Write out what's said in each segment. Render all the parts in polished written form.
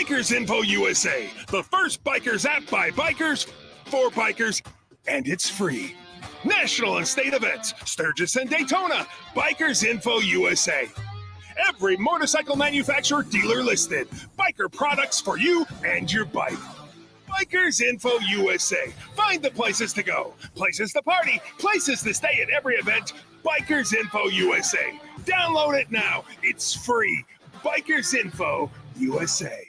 Bikers Info USA, the first bikers app by bikers, for bikers, and it's free. National and state events, Sturgis and Daytona, Bikers Info USA. Every motorcycle manufacturer dealer listed. Biker products for you and your bike. Bikers Info USA. Find the places to go, places to party, places to stay at every event. Bikers Info USA. Download it now. It's free. Bikers Info USA.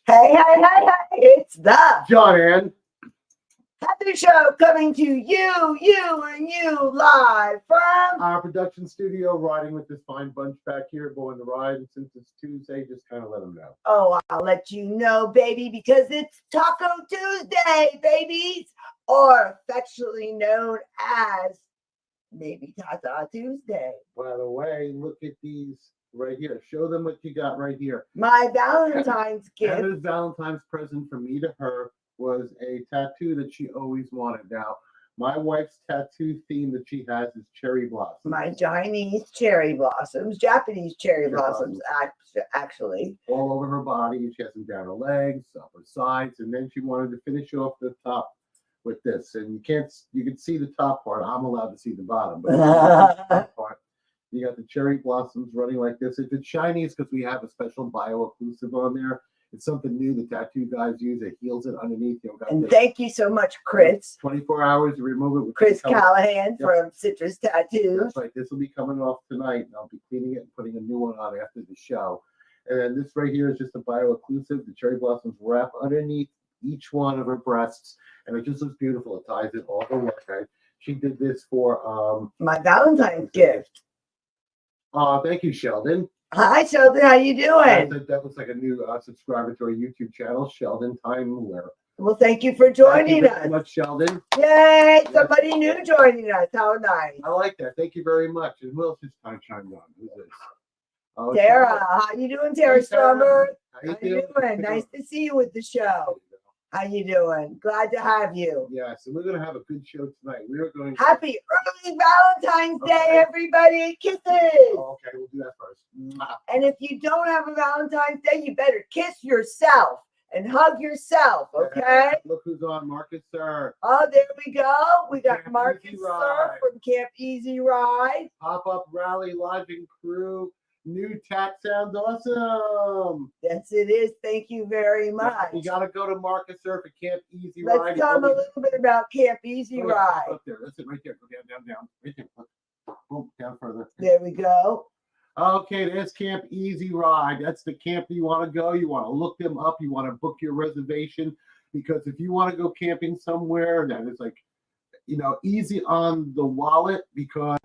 Hey, it's the John Ann Happy Show coming to you and you live from our production studio, riding with this fine bunch back here, going to ride. And since it's Tuesday, just kind of let them know. Oh, I'll let you know, baby, because it's Taco Tuesday, babies, or affectionately known as maybe Tata Tuesday. By the way, look at these right here. Show them what you got right here. My Valentine's gift. Heather's Valentine's present from me to her was a tattoo that she always wanted. Now, my wife's tattoo theme that she has is cherry blossoms. My Chinese cherry blossoms, Japanese cherry blossoms, actually. All over her body. She has them down her legs, up her sides, and then she wanted to finish off the top with this. And you can see the top part. I'm allowed to see the bottom, but the top part. You got the cherry blossoms running like this. If it's Chinese, because we have a special bio-occlusive on there. It's something new the tattoo guys use. It heals it underneath. And thank you so much, Chris. 24 hours to remove it. With Chris Callahan from Citrus Tattoos. That's right. This will be coming off tonight. And I'll be cleaning it and putting a new one on after the show. And then this right here is just a bio-occlusive. The cherry blossoms wrap underneath each one of her breasts. And it just looks beautiful. It ties it all the way. Right? She did this for my Valentine's gift. Thank you, Sheldon. Hi, Sheldon. How you doing? That looks like a new subscriber to our YouTube channel, Sheldon Timeware. Well, thank you for joining us. Thank you very much, Sheldon. Yay! Somebody new joining us. How nice. I like that. Thank you very much. And who else just kind of chimed on? Who's this? Oh, Tara. How you doing, Tara Strummer? How you doing? Nice to see you with the show. How you doing? Glad to have you. Yes, and we're going to have a good show tonight. We are going. Happy early Valentine's Day, everybody! Kisses. Oh, okay, we'll do that first. And if you don't have a Valentine's Day, you better kiss yourself and hug yourself. Okay. Look who's on, Marcus Sir. Oh, there we go. We got Camp Marcus Easy Sir Ride. from Camp Easy Ride. Pop-up rally lodging crew. New tack sounds awesome. Yes, it is. Thank you very much. You got to go to Marcus Surf at Camp Easy Let's Ride. Let's tell them a little bit about Camp Easy Ride. Up there. That's it right there. Go down. Right there. Boom, down further. There we go. Okay, there's Camp Easy Ride. That's the camp you want to go. You want to look them up. You want to book your reservation. Because if you want to go camping somewhere that is like, easy on the wallet, because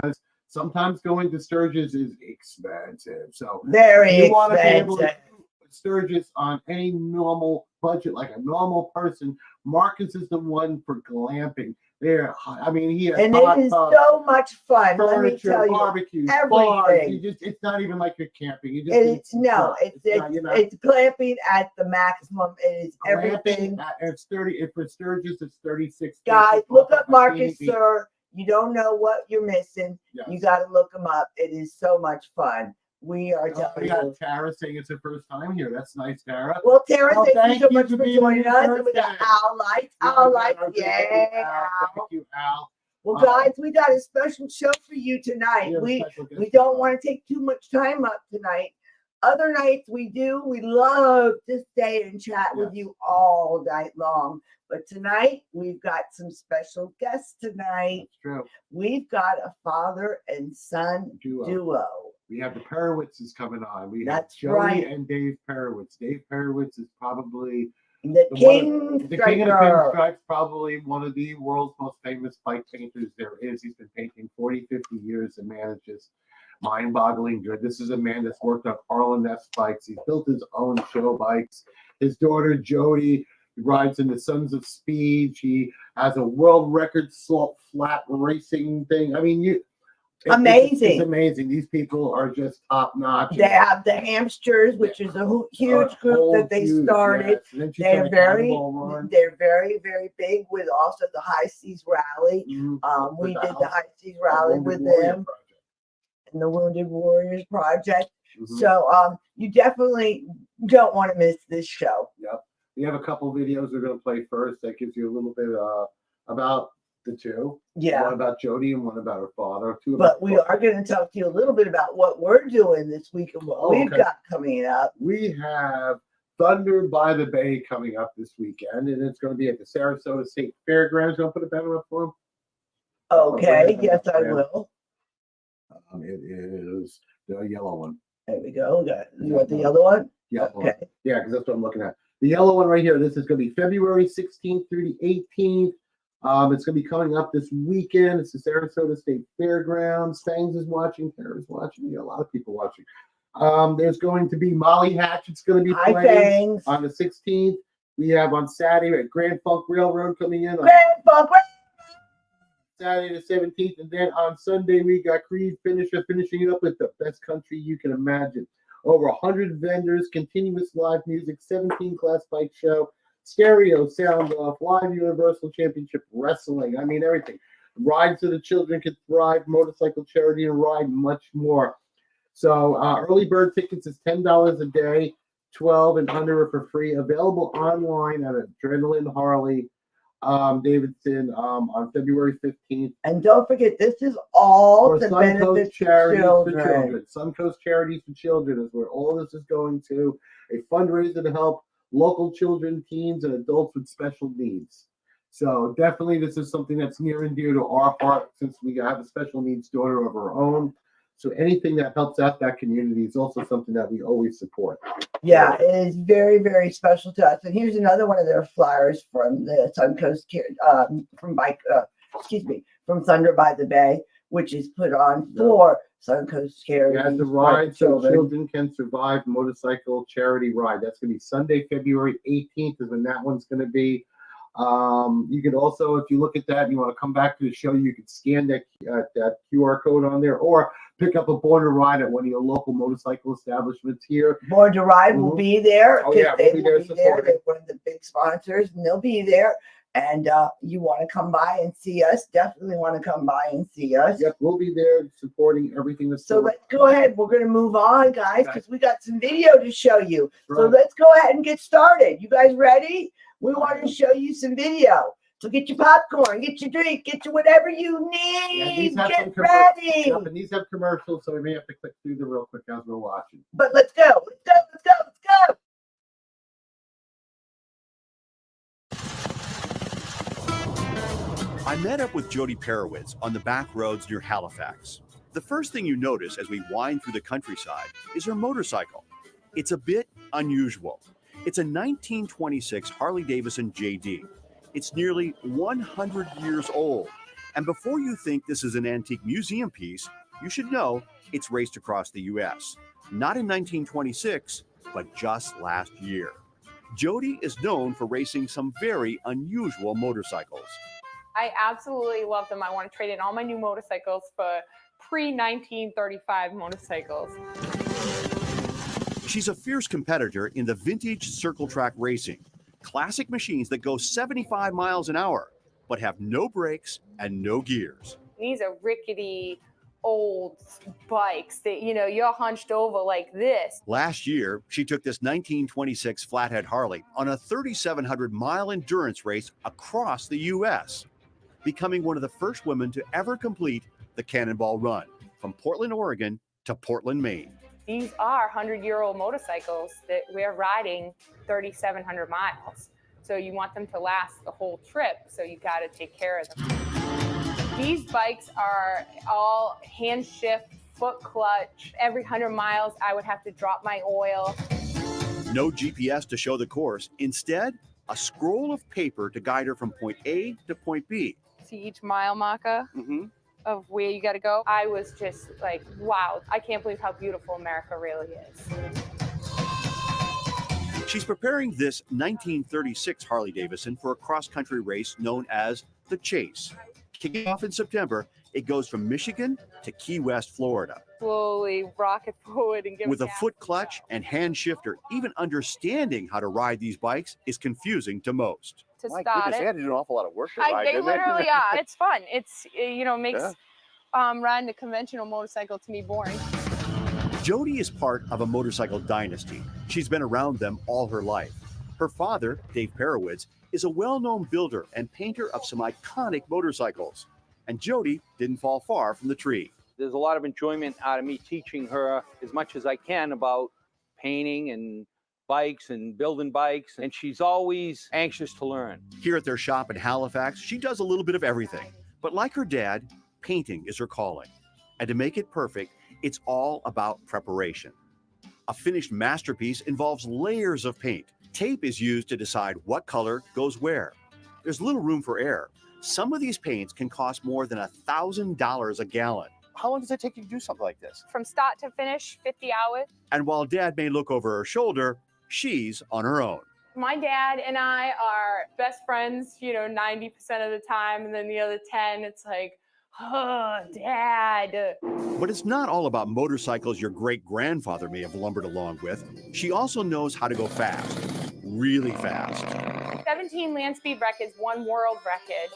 sometimes going to Sturgis is expensive. So very you want to be expensive. able to do Sturgis on any normal budget, like a normal person. Marcus is the one for glamping. There, I mean, he has and it is so much fun. Furniture, let me tell you, barbecues, everything. Bars. It's not even like you're camping. It's glamping at the maximum. It is everything. It's 30. If for Sturgis, it's 36. Guys, look up Marcus Sir. You don't know what you're missing. Yes. You got to look them up. It is so much fun. We are telling we got you. Tara saying it's her first time here. That's nice, Tara. Well, Tara, thank you so much for being joining us. here. And we got Al Lights. Al Lights. Yeah. Thank you, Al. Well, guys, we got a special show for you tonight. We don't want to take too much time up tonight. Other nights we do. We love to stay and chat with you all night long. But tonight we've got some special guests tonight. That's true. We've got a father and son duo. We have the Perewitzes coming on. We have That's Jody right. and Dave Perewitz. Dave Perewitz is probably the king of the pinstripes, probably one of the world's most famous bike painters there is. He's been painting 40, 50 years and manages mind-boggling good. This is a man that's worked on R&S bikes. He's built his own show bikes. His daughter Jody rides in the Sons of Speed. She has a world record salt flat racing thing. I mean, Amazing. It's amazing. These people are just top notch. They have the hamsters, which is a huge group that they started. Yes. They're very, very big with also the High Seas Rally. We did the High Seas Rally with them and the Wounded Warriors Project. So you definitely don't want to miss this show. Yep. We have a couple videos we're going to play first that gives you a little bit about the two. Yeah. One about Jody and one about her father. But we are going to talk to you a little bit about what we're doing this week and what we've got coming up. We have Thunder by the Bay coming up this weekend, and it's going to be at the Sarasota State Fairgrounds. I'll put a banner up for them. Okay. Yes, I will. It is the yellow one. There we go. You want the other one? Yeah. Okay. Yeah, because that's what I'm looking at. The yellow one right here. This is going to be February 16th through the 18th. It's going to be coming up this weekend. It's the Sarasota State Fairgrounds. Fangs is watching. Tara's watching. Yeah, a lot of people watching. There's going to be Molly Hatchet's going to be playing on the 16th. We have on Saturday at Grand Funk Railroad coming in. Saturday the 17th. And then on Sunday, we got Creed finishing it up with the best country you can imagine. Over 100 vendors, continuous live music, 17 class bike show, stereo, sound off, live Universal Championship Wrestling. I mean, everything. Rides so the children can thrive, motorcycle charity and ride, much more. So early bird tickets is $10 a day, 12 and under are for free. Available online at Adrenaline Harley Davidson on February 15th. And don't forget, this is all the benefit Charities for Children. Suncoast Charities for Children is where all this is going to. A fundraiser to help local children, teens, and adults with special needs. So definitely this is something that's near and dear to our heart since we have a special needs daughter of our own. So anything that helps out that community is also something that we always support. Yeah, it is very, very special to us. And here's another one of their flyers from the Suncoast, from Thunder by the Bay, which is put on for Suncoast Charity. Yeah, the ride so children can survive motorcycle charity ride. That's going to be Sunday, February 18th is when that one's going to be. You could also, if you look at that and you want to come back to the show, you can scan that QR code on there or pick up a Born to Ride at one of your local motorcycle establishments here. Born to Ride will be there. Oh, yeah, we'll be there. They're one of the big sponsors, and they'll be there. And you want to come by and see us, definitely want to come by and see us. Yep, we'll be there supporting everything that's So let's go ahead. We're going to move on, guys, because we got some video to show you. Right. So let's go ahead and get started. You guys ready? We want to show you some video. So get your popcorn, get your drink, get your whatever you need. Get ready. Yep, and these have commercials, so we may have to click through them real quick as we're watching. But let's go. Let's go. Let's go. Let's go. I met up with Jody Perewitz on the back roads near Halifax. The first thing you notice as we wind through the countryside is her motorcycle. It's a bit unusual. It's a 1926 Harley-Davidson JD. It's nearly 100 years old. And before you think this is an antique museum piece, you should know it's raced across the U.S. Not in 1926, but just last year. Jody is known for racing some very unusual motorcycles. I absolutely love them. I want to trade in all my new motorcycles for pre-1935 motorcycles. She's a fierce competitor in the vintage circle track racing. Classic machines that go 75 miles an hour, but have no brakes and no gears. These are rickety old bikes that, you're hunched over like this. Last year, she took this 1926 Flathead Harley on a 3,700-mile endurance race across the U.S., becoming one of the first women to ever complete the Cannonball Run from Portland, Oregon to Portland, Maine. These are 100-year-old motorcycles that we're riding 3,700 miles. So you want them to last the whole trip, so you got to take care of them. These bikes are all hand shift, foot clutch. Every 100 miles, I would have to drop my oil. No GPS to show the course. Instead, a scroll of paper to guide her from point A to point B. See each mile marker of where you got to go. I was just like, wow, I can't believe how beautiful America really is. She's preparing this 1936 Harley-Davidson for a cross-country race known as the Chase. Kicking off in September, It goes from Michigan to Key West, Florida. Slowly rocket forward and give With a gas foot and clutch go. and hand shifter, even understanding how to ride these bikes is confusing to most. To My start goodness, they it. had to do an awful lot of work to ride, They didn't they? literally are. It's fun. It's, makes Yeah. riding a conventional motorcycle to me boring. Jody is part of a motorcycle dynasty. She's been around them all her life. Her father, Dave Perewitz, is a well-known builder and painter of some iconic motorcycles. And Jody didn't fall far from the tree. There's a lot of enjoyment out of me teaching her as much as I can about painting and bikes and building bikes, and she's always anxious to learn. Here at their shop in Halifax, she does a little bit of everything. But like her dad, painting is her calling. And to make it perfect, it's all about preparation. A finished masterpiece involves layers of paint. Tape is used to decide what color goes where. There's little room for error. Some of these paints can cost more than $1,000 a gallon. How long does it take you to do something like this? From start to finish, 50 hours. And while Dad may look over her shoulder, she's on her own. My dad and I are best friends, 90% of the time. And then the other 10, it's like, oh, Dad. But it's not all about motorcycles your great-grandfather may have lumbered along with. She also knows how to go fast, really fast. 17 land speed records, 1 world record.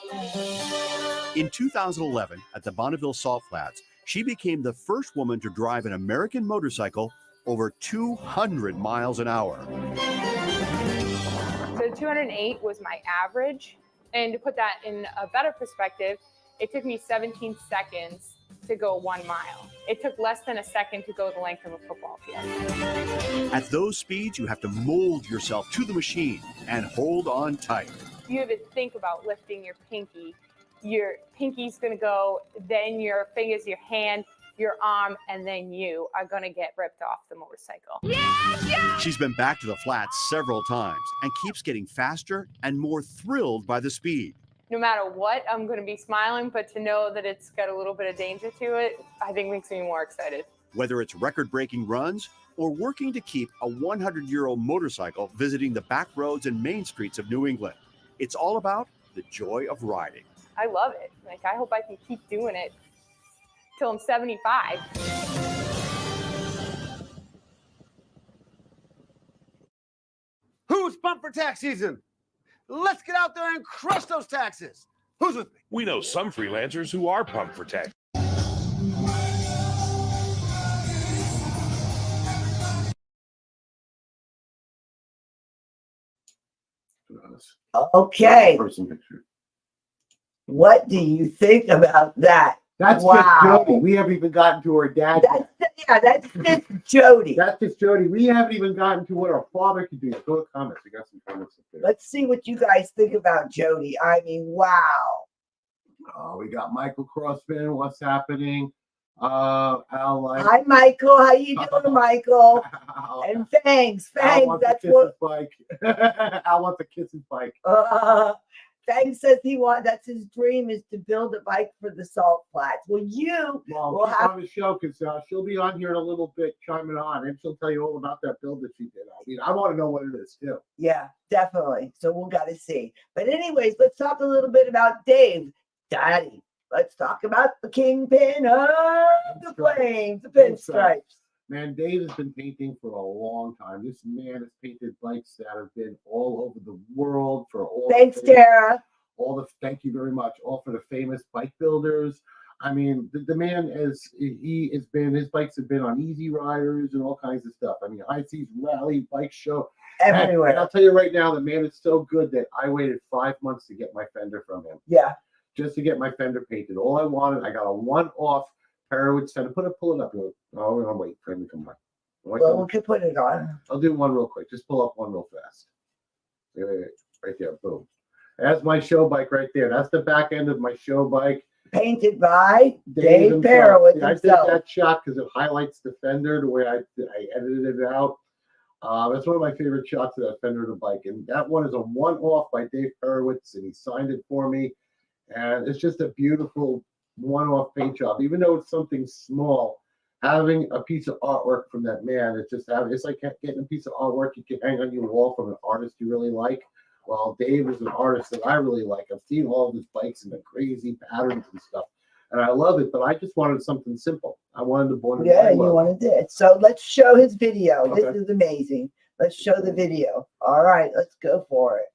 In 2011, at the Bonneville Salt Flats, she became the first woman to drive an American motorcycle over 200 miles an hour. So 208 was my average. And to put that in a better perspective, it took me 17 seconds to go 1 mile. It took less than a second to go the length of a football field. At those speeds, you have to mold yourself to the machine and hold on tight. You have to think about lifting your pinky. Your pinky's gonna go, then your fingers, your hand, your arm, and then you are gonna get ripped off the motorcycle. She's been back to the flats several times and keeps getting faster and more thrilled by the speed. No matter what, I'm gonna be smiling, but to know that it's got a little bit of danger to it, I think makes me more excited. Whether it's record-breaking runs or working to keep a 100-year-old motorcycle visiting the back roads and main streets of New England, it's all about the joy of riding. I love it. I hope I can keep doing it till I'm 75. Who's pumped for tax season? Let's get out there and crush those taxes. Who's with me? We know some freelancers who are pumped for tax. Okay, Person picture. what do you think about that? That's Wow. just Jody. We haven't even gotten to her dad yet. That's just Jody. That's just Jody. We haven't even gotten to what our father could do. Go to comments. We got some comments up there. Let's see what you guys think about Jody. I mean, wow. We got Michael Crossman. What's happening? Al like. Hi, Michael. How you doing, Michael? And thanks. Al wants That's to kiss what. his bike. Al wants to kiss his bike. Thanks says that's his dream is to build a bike for the Salt Flats. Well, you Well, will keep have. on the show because she'll be on here in a little bit, chiming on, and she'll tell you all about that build that she did. I mean, I want to know what it is too. Yeah, definitely. So we'll got to see. But anyways, let's talk a little bit about Dave, Daddy. Let's talk about the kingpin of the flames, the pinstripes. Man, Dave has been painting for a long time. This man has painted bikes that have been all over the world for all. Thanks, Tara. Thank you very much. All for the famous bike builders. I mean, the man his bikes have been on Easy Riders and all kinds of stuff. I mean, High Seas Rally Bike Show. Everywhere. And I'll tell you right now, the man is so good that I waited 5 months to get my fender from him. Yeah. Just to get my fender painted. All I wanted, I got a one-off Perewitz fender. Pull it up. Oh, I'll wait for him to come on. Well, we could put it on. I'll do one real quick. Just pull up one real fast. Right there. Boom. That's my show bike right there. That's the back end of my show bike. Painted by Dave himself. Perewitz Yeah, I did himself. that shot because it highlights the fender the way I edited it out. That's one of my favorite shots of that fender of the bike. And that one is a one-off by Dave Perewitz, and he signed it for me. And it's just a beautiful one-off paint job. Even though it's something small, having a piece of artwork from that man, it's like getting a piece of artwork you can hang on your wall from an artist you really like. Well, Dave is an artist that I really like. I've seen all of his bikes and the crazy patterns and stuff. and I love it, but I just wanted something simple. I wanted the born. Yeah, you wanted it. So let's show his video. Okay. This is amazing. Let's show the video. All right, let's go for it.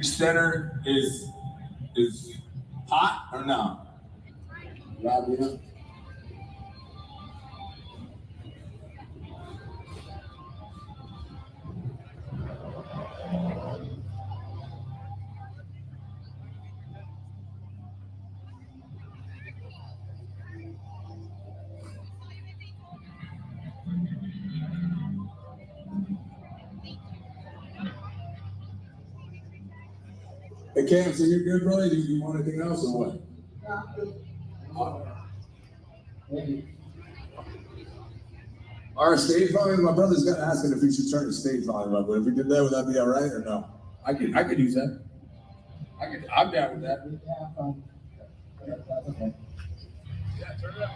Center is hot or no? Rob, Hey Cam, so you're good, brother? Do you want anything else or what? Our stage volume, my brother's got asking if we should turn the stage volume up, but if we did that, would that be all right or no? I could use that. I'm down with that. Yeah, that's okay. Yeah, turn it up.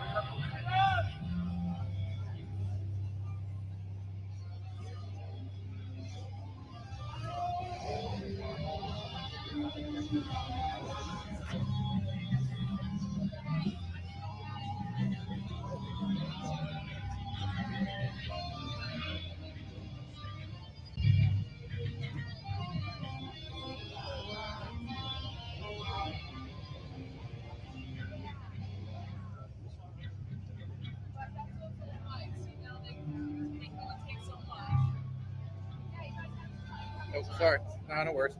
Oh, sorry. No, no worries.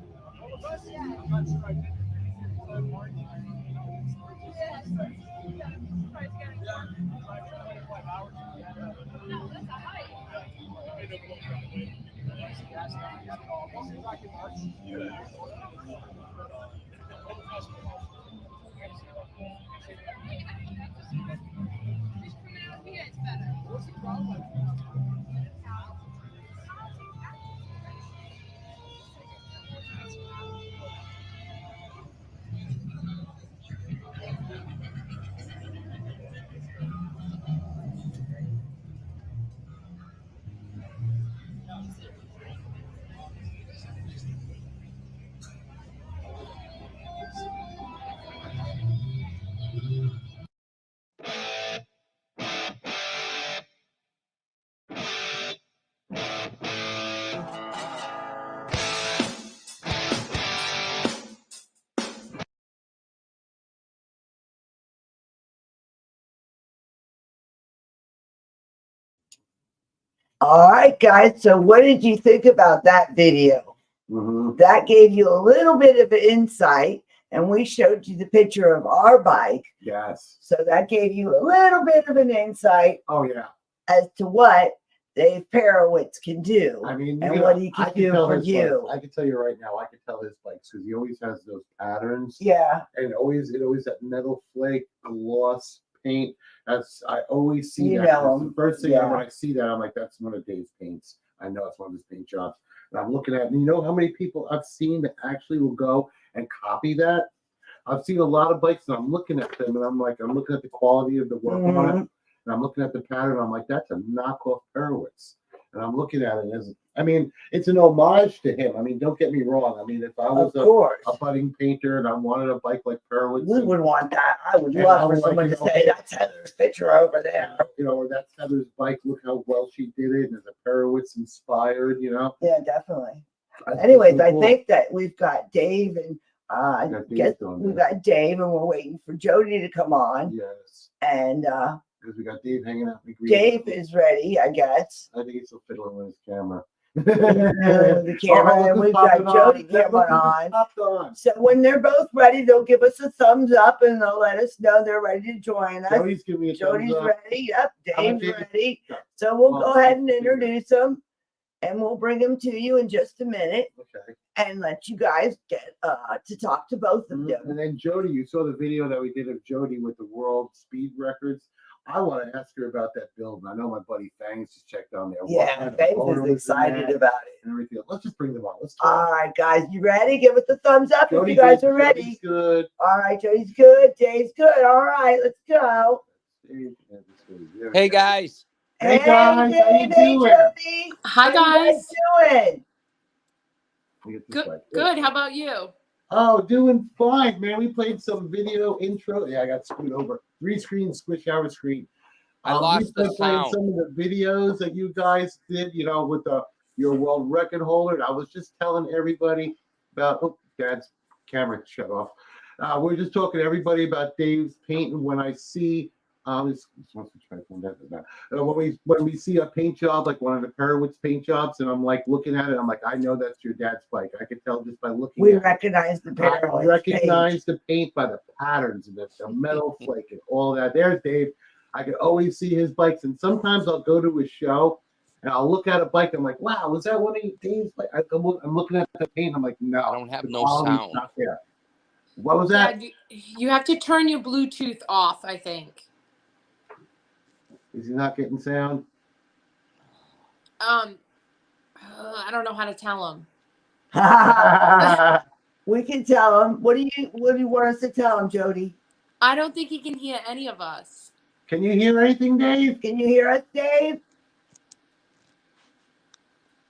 All right, guys. So what did you think about that video? That gave you a little bit of an insight, and we showed you the picture of our bike. Yes. So that gave you a little bit of an insight. Oh, yeah. As to what Dave Perewitz can do. I mean, and you know, what he I can do tell for his you. bikes- I can tell you right now, I can tell his bikes because he always has those patterns. Yeah. And it always that metal flake gloss paint. I always see You that. know That's him. the first thing Yeah. when I see that, I'm like, that's one of Dave's paints. I know it's one of his paint jobs. And I'm looking at, and you know how many people I've seen that actually will go and copy that? I've seen a lot of bikes and I'm looking at them and I'm looking at the quality of the work on it. And I'm looking at the pattern. I'm like, that's a knockoff Perewitz. And I'm looking at it as, I mean, it's an homage to him. I mean, don't get me wrong. I mean, if I was a budding painter and I wanted a bike like Perewitz, we would want that. I would and love I for was like, someone you to know, say, that's Heather's picture over there. you know, or that's Heather's bike. Look how well she did it. And a Perewitz inspired, you know. Yeah, definitely. That's Anyways, so I cool. think that we've got Dave and I got Dave guess doing we that. got Dave and we're waiting for Jody to come on. Yes, And because we got Dave hanging out. In the green Dave room. is ready, I guess. I think he's still fiddling with his camera. With the camera, and we've got Jody coming on. So when they're both ready, they'll give us a thumbs up and they'll let us know they're ready to join us. Jody's giving me a Jody's thumbs up. ready. Yep, How about Dave's Dave? ready. Yeah. So we'll Well, go ahead and let's do that. introduce them, and we'll bring them to you in just a minute Okay. and let you guys get to talk to both of them. And then Jody, you saw the video that we did of Jody with the world speed records. I want to ask her about that build. And I know my buddy Fangs just checked on there. Yeah, Dave is excited about it. And everything. Let's just bring them on. Let's All right, guys, you ready? Give us a thumbs up Jody, if you guys are Jody's ready. good. All right, Jody's good. Dave's good. All right, let's go. Hey guys. Hey guys, how you Dave, hey, doing? Jody. Hi How you guys. doing? Good. Good. How about you? Oh, doing fine, man. We played some video intro. Yeah, I got screwed over. 3-screen squish hour screen. I lost the we played sound. some of the videos that you guys did, you know, with your world record holder. And I was just telling everybody about. Oh, Dad's camera shut off. We're just talking to everybody about Dave's paint, and when I see when we see a paint job like one of the Perewitz paint jobs, and I'm like looking at it, I'm like, I know that's your dad's bike. I could tell just by looking. We at recognize the it. I Perewitz recognize the paint by the patterns and the metal flake and all that. There's Dave. I can always see his bikes, and sometimes I'll go to his show and I'll look at a bike. I'm like, wow, was that one of Dave's bikes? I'm looking at the paint. I'm like, no, I don't have the no quality's sound. not there. What was that? Yeah, you have to turn your Bluetooth off, I think. Is he not getting sound? I don't know how to tell him. We can tell him. What do you want us to tell him, Jody? I don't think he can hear any of us. Can you hear anything, Dave? Can you hear us, Dave?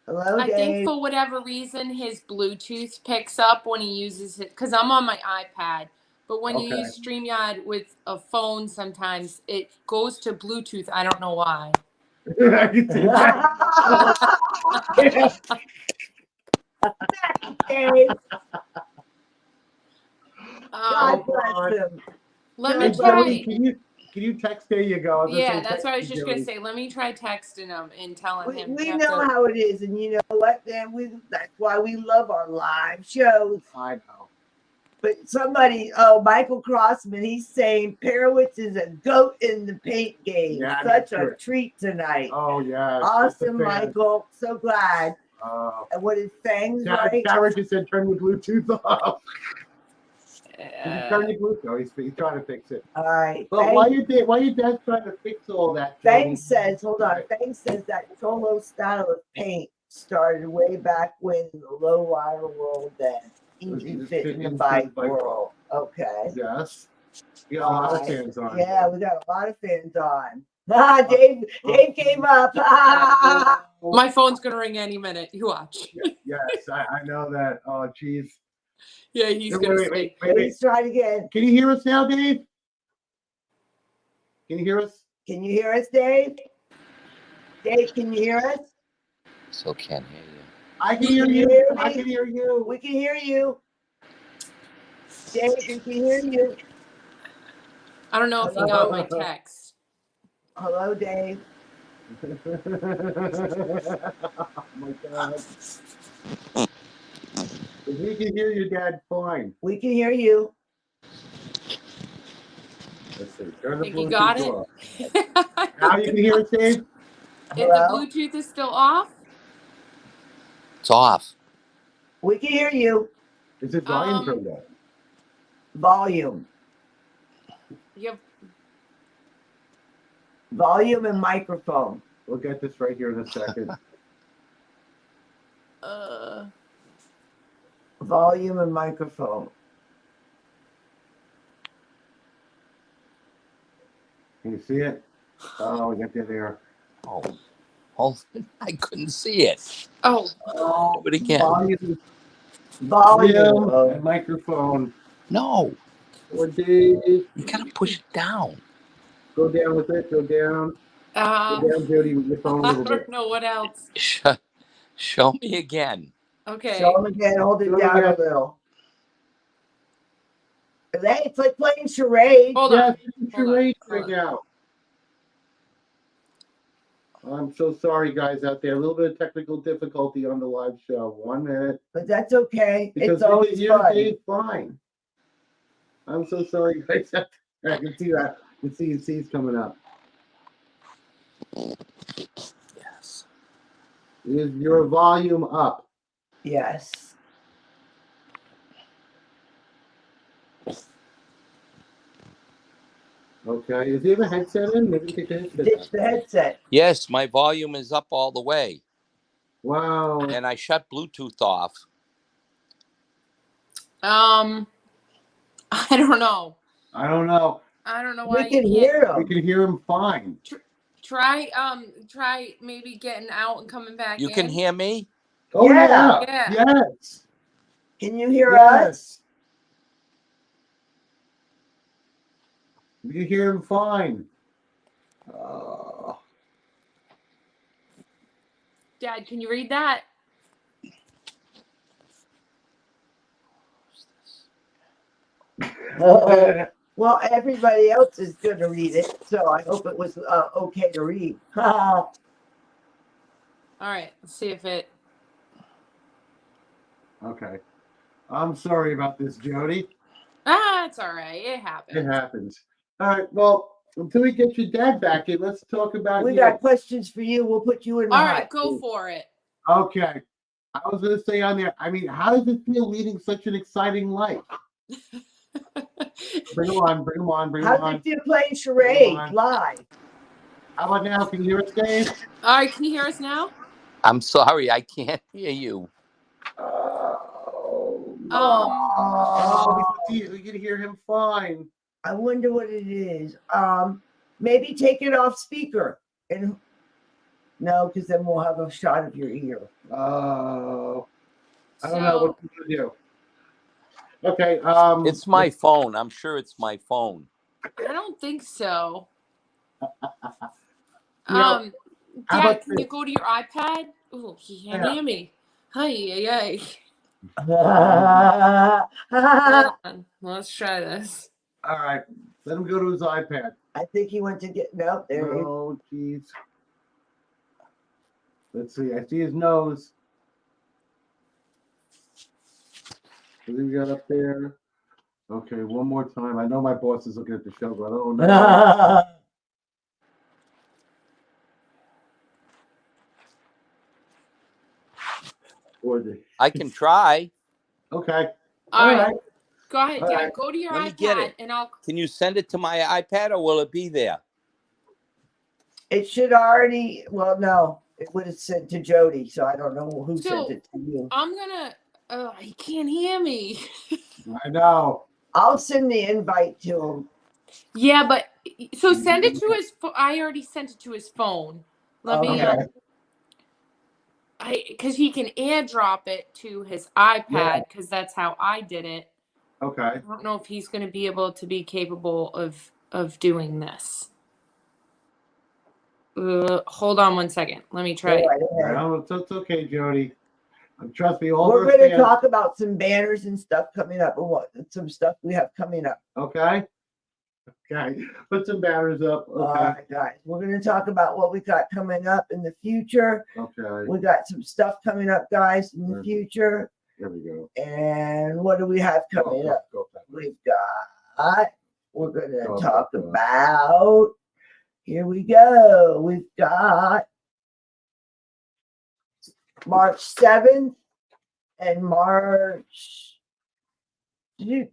Hello, I Dave. think for whatever reason his Bluetooth picks up when he uses it, because I'm on my iPad. But when you Okay. use StreamYard with a phone, sometimes it goes to Bluetooth. I don't know why. I can see that. Dave, Um, God bless him. let Hey, me Jody, try. can you text? There you go. Yeah, that's what I was just going to say. Let me try texting him and telling him. We you have know to- how it is, and you know what? Then that's why we love our live shows. I know. But Michael Crossman, he's saying Perewitz is a goat in the paint game. Yeah, Such that's a true. treat tonight. Oh yeah. Awesome, Michael. So glad. And what is Fangs, right? Garrett just said turn your Bluetooth off. Did you turn your Bluetooth? Oh, he's trying to fix it. All right. But why your dad trying to fix all that? Fangs says, hold on. Fangs says that solo style of paint started way back when the low rider world then. Easy fit in the bike world. Okay. Yes. We got a lot of fans on. Yeah, we got a lot of fans on. Dave came up. My phone's going to ring any minute. You watch. Yes, I know that. Oh, jeez. Yeah, he's Wait, going to wait, speak. He's trying again. Can you hear us now, Dave? Can you hear us? Can you hear us, Dave? Dave, can you hear us? Still can't hear you. I can hear you. hear me? I can hear you. We can hear you. Dave, we can hear you. I don't know if he got my text. Hello, Dave. Oh my God. If we can hear you, Dad, fine. We can hear you. Let's see. Turn the Think you Bluetooth got it? off. Now you can hear us, Dave? If the Hello? Bluetooth is still off? It's off. We can hear you. Is it volume turned up? Volume. Yep. Volume and microphone. We'll get this right here in a second. Volume and microphone. Can you see it? Oh, we got that there. Oh, I couldn't see it. Oh. Do it again. Volume. And microphone. No. Or Dave. You gotta push it down. Go down with it. Go down. Go down, Jody, with your phone a I little don't bit. know what else. Show me again. Okay. Show them again. Hold it down a little. It's like playing charades. Hold on. Charades right now. I'm so sorry, guys, out there. A little bit of technical difficulty on the live show. 1 minute. But that's okay. Because It's always fun. Dave fine. I'm so sorry, guys. I can see that. I can see his C's coming up. Yes. Is your volume up? Yes. Okay. Is he have a headset in? Maybe take the headset Ditch out. the headset. Yes, my volume is up all the way. Wow. And I shut Bluetooth off. I don't know. I don't know. I don't know why We can you hear can't. We him. can hear him fine. Try maybe getting out and coming back You in. can hear me? Oh, Yeah. Yeah. Yes. Can you hear us? Yes. We can hear him fine. Dad, can you read that? Well, everybody else is going to read it, so I hope it was okay to read. All right, let's see if it. Okay. I'm sorry about this, Jody. It's all right. It happens. It happens. All right. Well, until we get your dad back in, let's talk about We you. got questions for you. We'll put you in the All hot right, go seat. for it. Okay. I was going to say on there, I mean, how does it feel leading such an exciting life? Bring them on, bring them on, bring them How's on. it feel playing charades on. live? How about now? Can you hear us, Dave? All right, can you hear us now? I'm sorry, I can't hear you. We can hear him fine. I wonder what it is. Maybe take it off speaker. And no, because then we'll have a shot of your ear. Oh, I don't know what to do. Okay. It's my phone. I'm sure it's my phone. I don't think so. How Dad, about can you go to your iPad? Oh, he can't hear me. Hi. Hold on. Let's try this. All right. Let him go to his iPad. I think he went to get no. There he is. Oh, jeez. Let's see. I see his nose. What do we got up there? Okay, one more time. I know my boss is looking at the show, but oh no. I can try. Okay. All right. Go ahead, All Dad. right. Go to your Let me iPad get it. and I'll. Can you send it to my iPad or will it be there? It should already. Well, no, it would have sent to Jody, so I don't know who sent it to you. I'm gonna. Oh, he can't hear me. I know. I'll send the invite to him. Yeah, but so send it to his. I already sent it to his phone. Let me. Because he can airdrop it to his iPad because that's how I did it. Okay. I don't know if he's going to be able to be capable of doing this. Hold on 1 second. Let me try. No, it's okay, Jody. Trust me, all We're those going to fans- talk about some banners and stuff coming up, and what some stuff we have coming up. Okay. Okay. Put some banners up. Okay. All right, guys. We're going to talk about what we got coming up in the future. Okay. We got some stuff coming up, guys, in the future. There we go. And what do we have coming up? We've got. We're going to talk about. Here we go. We've got March 7th and March, I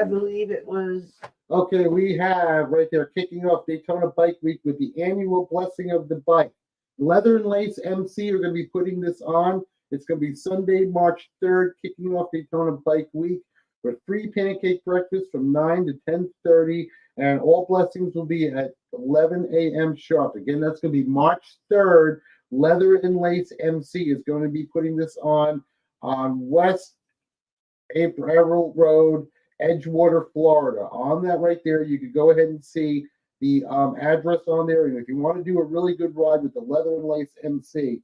believe it was. Okay, we have right there kicking off Daytona Bike Week with the annual blessing of the bike. Leather and Lace MC are going to be putting this on. It's going to be Sunday, March 3rd, kicking off Daytona Bike Week with free pancake breakfast from 9 to 10:30, and all blessings will be at 11 a.m. sharp. Again, that's going to be March 3rd. Leather and Lace MC is going to be putting this on West April Road, Edgewater, Florida. On that right there, you can go ahead and see the address on there. And if you want to do a really good ride with the Leather and Lace MC,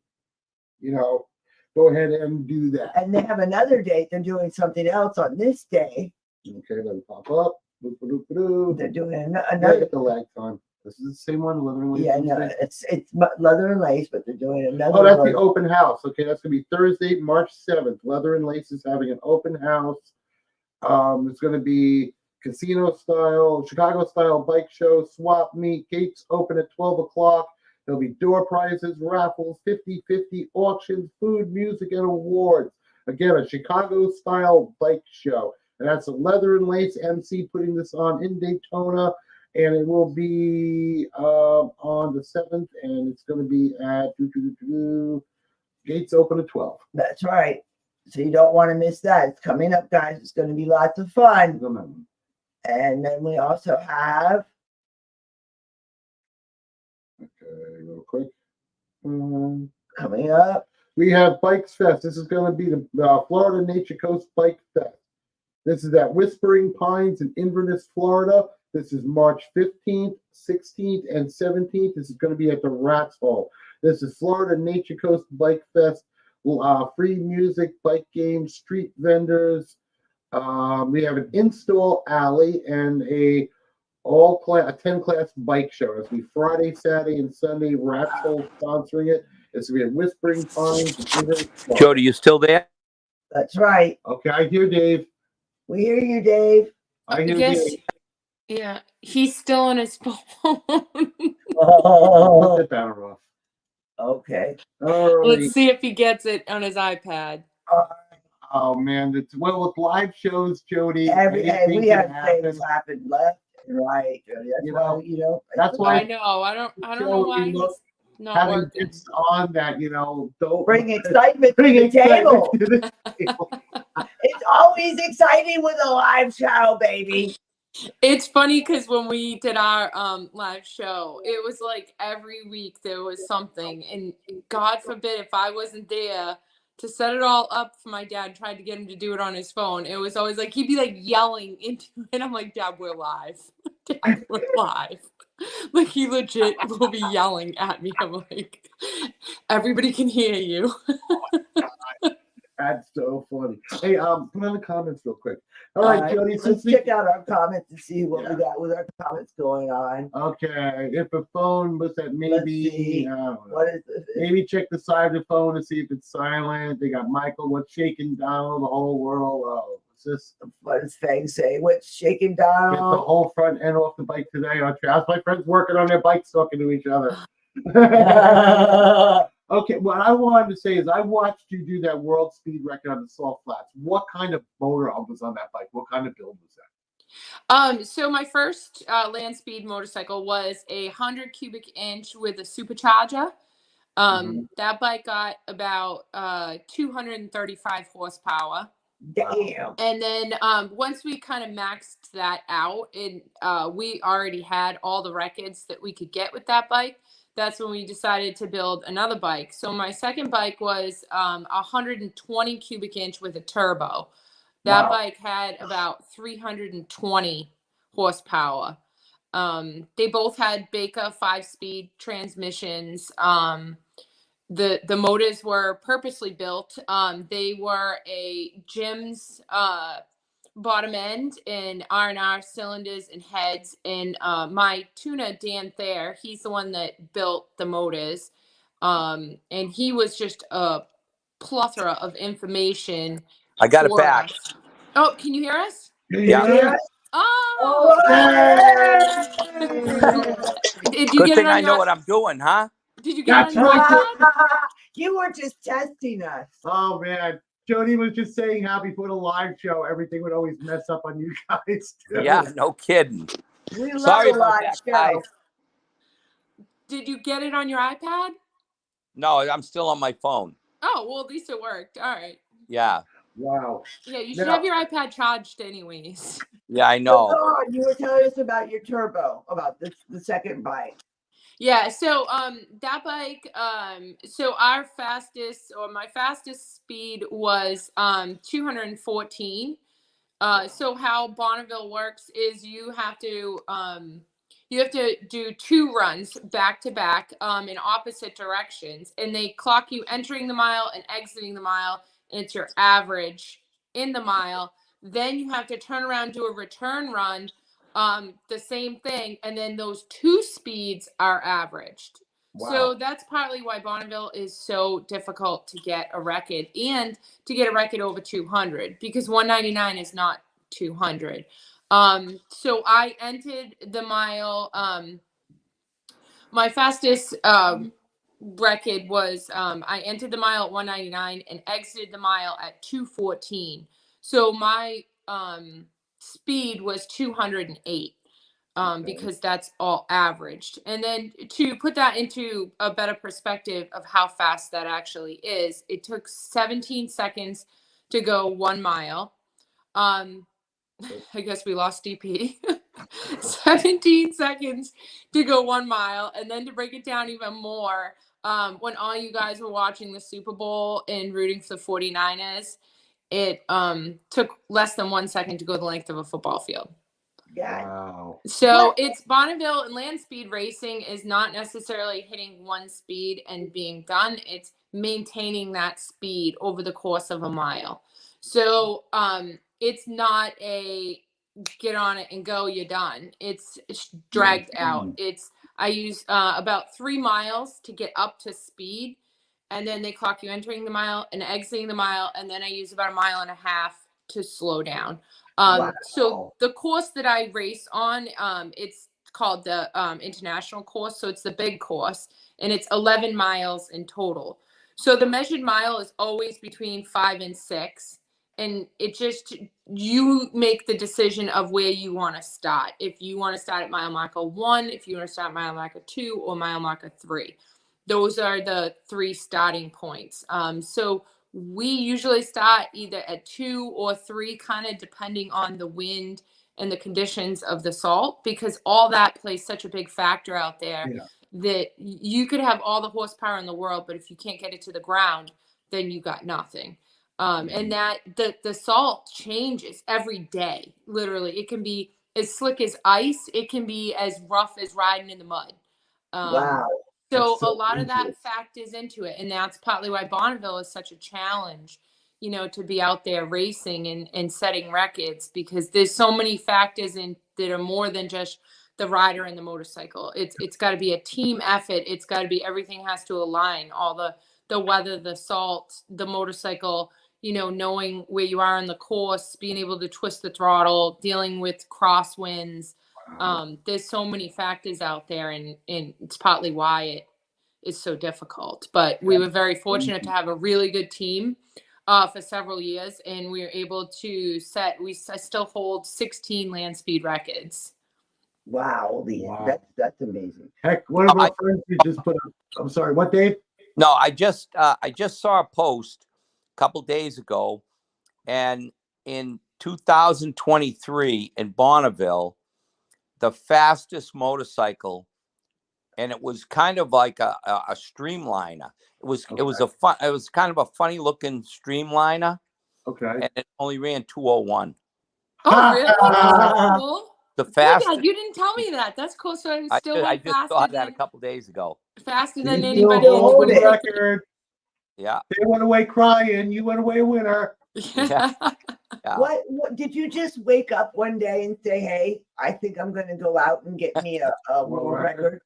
go ahead and do that. And they have another date. They're doing something else on this day. Okay, let it pop up. They're doing Yeah, another. get the lag time. This is the same one, Leather and Lace. Yeah, no, it's Leather and Lace, but they're doing another. Oh, that's one. the open house. Okay, that's gonna be Thursday, March 7th. Leather and Lace is having an open house. It's gonna be casino style, Chicago style bike show, swap meet. Gates open at 12 o'clock. There'll be door prizes, raffles, 50-50 auctions, food, music, and awards. Again, a Chicago style bike show. And that's a Leather and Lace MC putting this on in Daytona. And it will be on the 7th, and it's going to be at gates open at 12. That's right. So you don't want to miss that. It's coming up, guys. It's going to be lots of fun. And then we also have. Okay, real quick. Coming up. We have Bikes Fest. This is going to be the Florida Nature Coast Bike Fest. This is at Whispering Pines in Inverness, Florida. This is March 15th, 16th, and 17th. This is going to be at the Rats Hall. This is Florida Nature Coast Bike Fest. Free music, bike games, street vendors. We have an install alley and a 10-class bike show. It's going to be Friday, Saturday, and Sunday. Rats Hall sponsoring it. It's going to be at Whispering Pines. Jody, you still there? That's right. Okay, I hear Dave. We hear you, Dave. I hear Yes. Dave. Yeah, he's still on his phone. Put the banner off. Okay. All right. Let's see if he gets it on his iPad. Oh man, with live shows, Jody. We anything have can things happen left and right, Jody. That's why, That's why I know. I don't know why he's not having working. this on that, don't bring excitement to the table. to the table. It's always exciting with a live show, baby. It's funny because when we did our live show, it was like every week there was something, and God forbid if I wasn't there to set it all up for my dad, tried to get him to do it on his phone. It was always like he'd be like yelling into it. I'm like, Dad, we're live. Dad, we're live. Like he legit will be yelling at me. I'm like, everybody can hear you. That's so funny. Hey, put on the comments real quick. All right, Jody. Let's check out our comments and see what we got with our comments going on. Okay, if a phone was at maybe, I don't know. What is this? Maybe check the side of the phone to see if it's silent. They got Michael. What's shaking down the whole world? Oh, what's this? What does Fang say? What's shaking Get down? the whole front end off the bike today. How's my friends working on their bikes talking to each other? Okay, what I wanted to say is I watched you do that world speed record on the soft flats. What kind of motor was on that bike? What kind of build was that? So my first land speed motorcycle was 100 cubic inch with a supercharger. That bike got about 235 horsepower. Damn. And then once we kind of maxed that out, and we already had all the records that we could get with that bike, that's when we decided to build another bike. So my second bike was 120 cubic inch with a turbo. That bike had about 320 horsepower. They both had Baker 5-speed transmissions. The motors were purposely built. They were a Jim's bottom end and R&R cylinders and heads. And my tuner, Dan Thayer, he's the one that built the motors. And he was just a plethora of information. I got it back. Us. Oh, can you hear us? Yeah. Oh! Did you Good get thing it on I know your, what I'm doing, huh? Did you get it on your iPad? You were just testing us. Oh man, Jody was just saying how before the live show, everything would always mess up on you guys too. Yeah, no kidding. We love Sorry a about live that, show. guys. Did you get it on your iPad? No, I'm still on my phone. Oh, well, at least it worked. All right. Yeah. Wow. Yeah, you should Now- have your iPad charged anyways. Yeah, I So know. go on, you were telling us about your turbo, about the second bike. Yeah, so that bike, so our fastest or my fastest speed was 214. So how Bonneville works is you have to do 2 runs back to back in opposite directions, and they clock you entering the mile and exiting the mile, and it's your average in the mile. Then you have to turn around, do a return run, the same thing, and then those 2 speeds are averaged. Wow. So that's partly why Bonneville is so difficult to get a record and to get a record over 200, because 199 is not 200. So I entered the mile. My fastest record was I entered the mile at 199 and exited the mile at 214. So my speed was 208. Because that's all averaged. And then to put that into a better perspective of how fast that actually is, it took 17 seconds to go 1 mile. I guess we lost DP. 17 seconds to go 1 mile. And then to break it down even more, when all you guys were watching the Super Bowl and rooting for the 49ers, it took less than 1 second to go the length of a football field. Yeah. Wow. So it's Bonneville, and land speed racing is not necessarily hitting one speed and being done. It's maintaining that speed over the course of a mile. So it's not a get on it and go, you're done. It's dragged out. I use about 3 miles to get up to speed, and then they clock you entering the mile and exiting the mile, and then I use about 1.5 miles to slow down. So the course that I race on, it's called the international course. So it's the big course, and it's 11 miles in total. So the measured mile is always between 5 and 6. And it just, you make the decision of where you want to start. If you want to start at mile marker 1, if you want to start at mile marker 2, or mile marker 3. Those are the 3 starting points. So we usually start either at 2 or 3, kind of depending on the wind and the conditions of the salt, because all that plays such a big factor out there that you could have all the horsepower in the world, but if you can't get it to the ground, then you got nothing. And that the salt changes every day. Literally, it can be as slick as ice. It can be as rough as riding in the mud. Wow. So a lot of that factors into it. And that's partly why Bonneville is such a challenge, you know, to be out there racing and setting records, because there's so many factors in that are more than just the rider and the motorcycle. It's got to be a team effort. It's got to be, everything has to align, all the weather, the salt, the motorcycle, you know, knowing where you are on the course, being able to twist the throttle, dealing with crosswinds. There's so many factors out there, and it's partly why it is so difficult. But we were very fortunate to have a really good team for several years, and we were able to I still hold 16 land speed records. Wow, that's amazing. Heck, one of our friends who just put up, I'm sorry, what, Dave? No, I just saw a post a couple days ago, and in 2023 in Bonneville, the fastest motorcycle, and it was kind of like a streamliner. It was kind of a funny looking streamliner. Okay. And it only ran 201. Oh, really? That's cool. The fastest. You didn't tell me that. That's cool. So I just saw that a couple days ago. Faster than anybody else. else. Record. Yeah. They went away crying. You went away a winner. Yeah. Yeah. What did you just wake up one day and say, hey, I think I'm going to go out and get me a world record?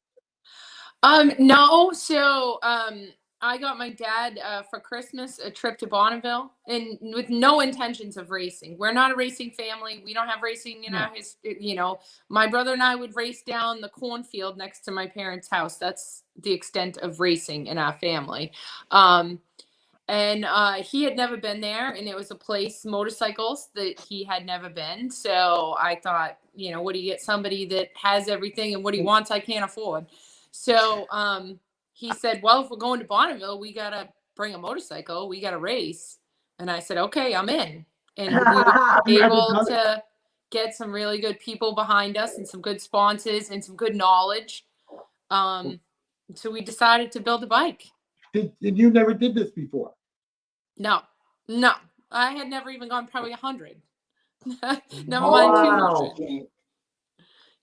No. So I got my dad for Christmas a trip to Bonneville, and with no intentions of racing. We're not a racing family. We don't have racing in our my brother and I would race down the cornfield next to my parents' house. That's the extent of racing in our family. And he had never been there, and it was a place, motorcycles, that he had never been. So I thought, what do you get somebody that has everything, and what he wants I can't afford. So he said, well, if we're going to Bonneville, we got to bring a motorcycle. We got to race. And I said, okay, I'm in. And we were able to get some really good people behind us and some good sponsors and some good knowledge. So we decided to build a bike. Did you never did this before? No. I had never even gone probably 100. Never mind 200.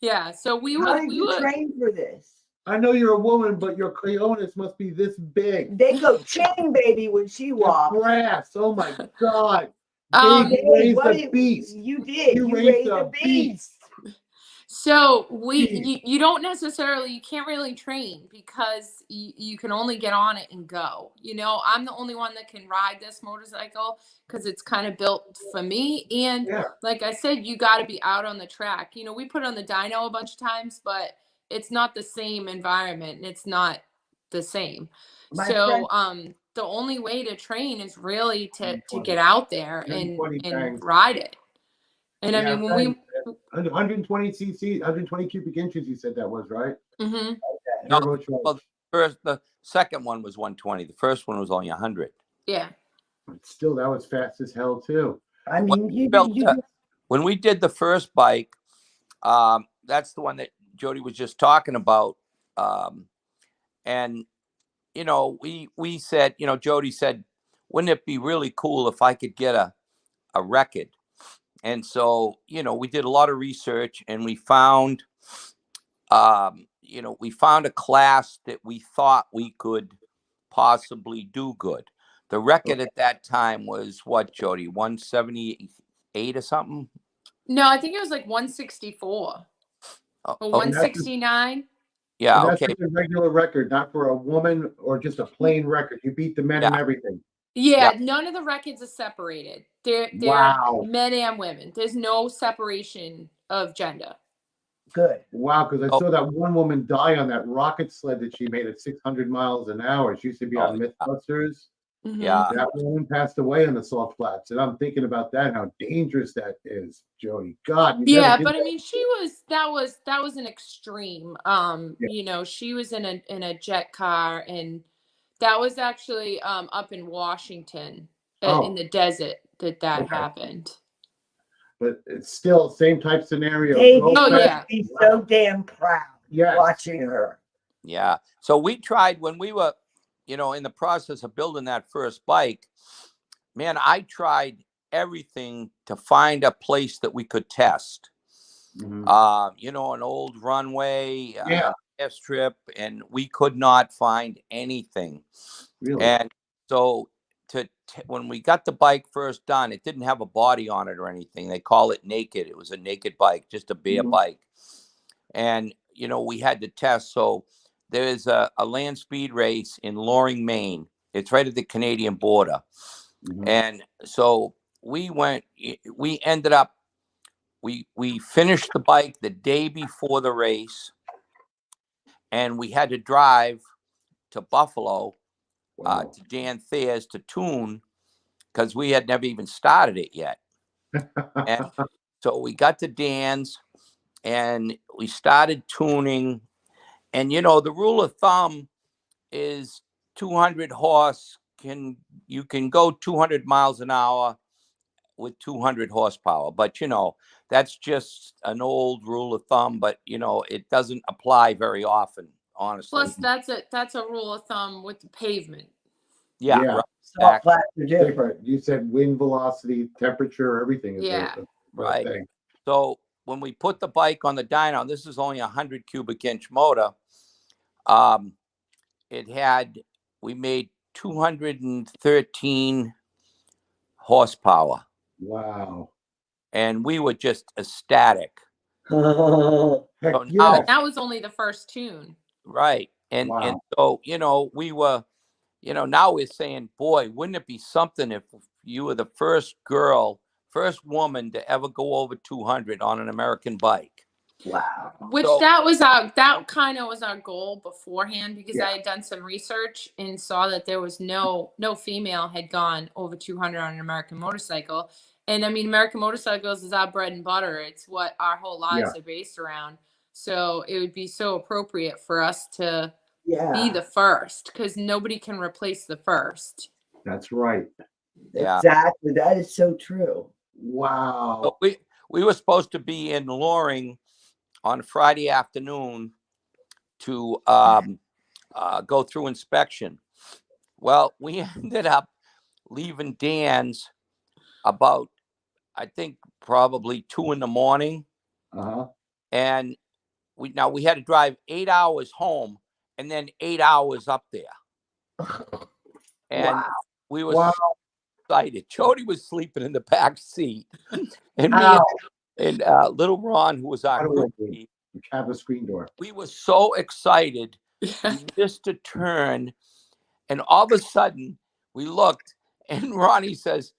Yeah. So we How would. did you train for this? I know you're a woman, but your Cleonis must be this big. They go chain baby when she walks. Brass. Oh my God. Dave, raised a beast. You did. You raised raised a beast. So you don't necessarily, you can't really train because you can only get on it and go. I'm the only one that can ride this motorcycle because it's kind of built for me. And like I said, you got to be out on the track. We put on the dyno a bunch of times, but it's not the same environment and it's not the same. The only way to train is really to get out there and ride it. And I mean, when we 120 cc, 120 cubic inches, you said that was right. Mm-hmm. Well, the second one was 120. The first one was only 100. Yeah. But still, that was fast as hell too. I mean, when we did the first bike, that's the one that Jody was just talking about. And we said, Jody said, wouldn't it be really cool if I could get a record? And so, we did a lot of research and we found, we found a class that we thought we could possibly do good. The record at that time was what, Jody, 178 or something? No, I think it was like 164 or 169. Yeah, that's okay. Like a regular record, not for a woman or just a plain record. You beat the men and everything. Yeah, none of the records are separated. They're men and women. There's no separation of gender. Good. Wow, because I saw that one woman die on that rocket sled that she made at 600 miles an hour. She used to be on Mythbusters. Mm-hmm. Yeah. That woman passed away on the salt flats. And I'm thinking about that, how dangerous that is, Jody. God. Yeah, but I mean, that was an extreme. She was in a jet car, and that was actually up in Washington in the desert that happened. But it's still same type scenario. Dave, he's so damn proud watching her. Yeah. So we tried when we were, in the process of building that first bike, man, I tried everything to find a place that we could test. Mm-hmm. An old runway, strip, and we could not find anything. Really? And so when we got the bike first done, it didn't have a body on it or anything. They call it naked. It was a naked bike, just a bare bike. And, we had to test. So there's a land speed race in Loring, Maine. It's right at the Canadian border. Mm-hmm. And so we ended up, we finished the bike the day before the race, and we had to drive to Buffalo to Dan Thayer's to tune because we had never even started it yet. And so we got to Dan's and we started tuning. And, the rule of thumb is 200 horse you can go 200 miles an hour with 200 horsepower. But, that's just an old rule of thumb, but, it doesn't apply very often, honestly. Plus, that's a rule of thumb with the pavement. Yeah. Salt flats are different. You said wind velocity, temperature, everything. Is right. Thing. So when we put the bike on the dyno, this is only 100 cubic inch motor. We made 213 horsepower. Wow. And we were just ecstatic. So that was only the first tune. Right. And so, we were, now we're saying, boy, wouldn't it be something if you were the first woman to ever go over 200 on an American bike? Wow. Which So- that kind of was our goal beforehand, because Yeah. I had done some research and saw that there was no female had gone over 200 on an American motorcycle. And I mean, American motorcycles is our bread and butter. It's what our whole lives are based around. So it would be so appropriate for us to be the first, because nobody can replace the first. That's right. Yeah. Exactly. That is so true. Wow. So we were supposed to be in Loring on Friday afternoon to go through inspection. Well, we ended up leaving Dan's about, I think, probably 2 a.m. Uh-huh. And we had to drive 8 hours home and then 8 hours up there. And we were so excited. Jody was sleeping in the back seat, and me and little Ron, who was our group lead, have a screen door. we were so excited. We missed a turn, and all of a sudden we looked, and Ronnie says,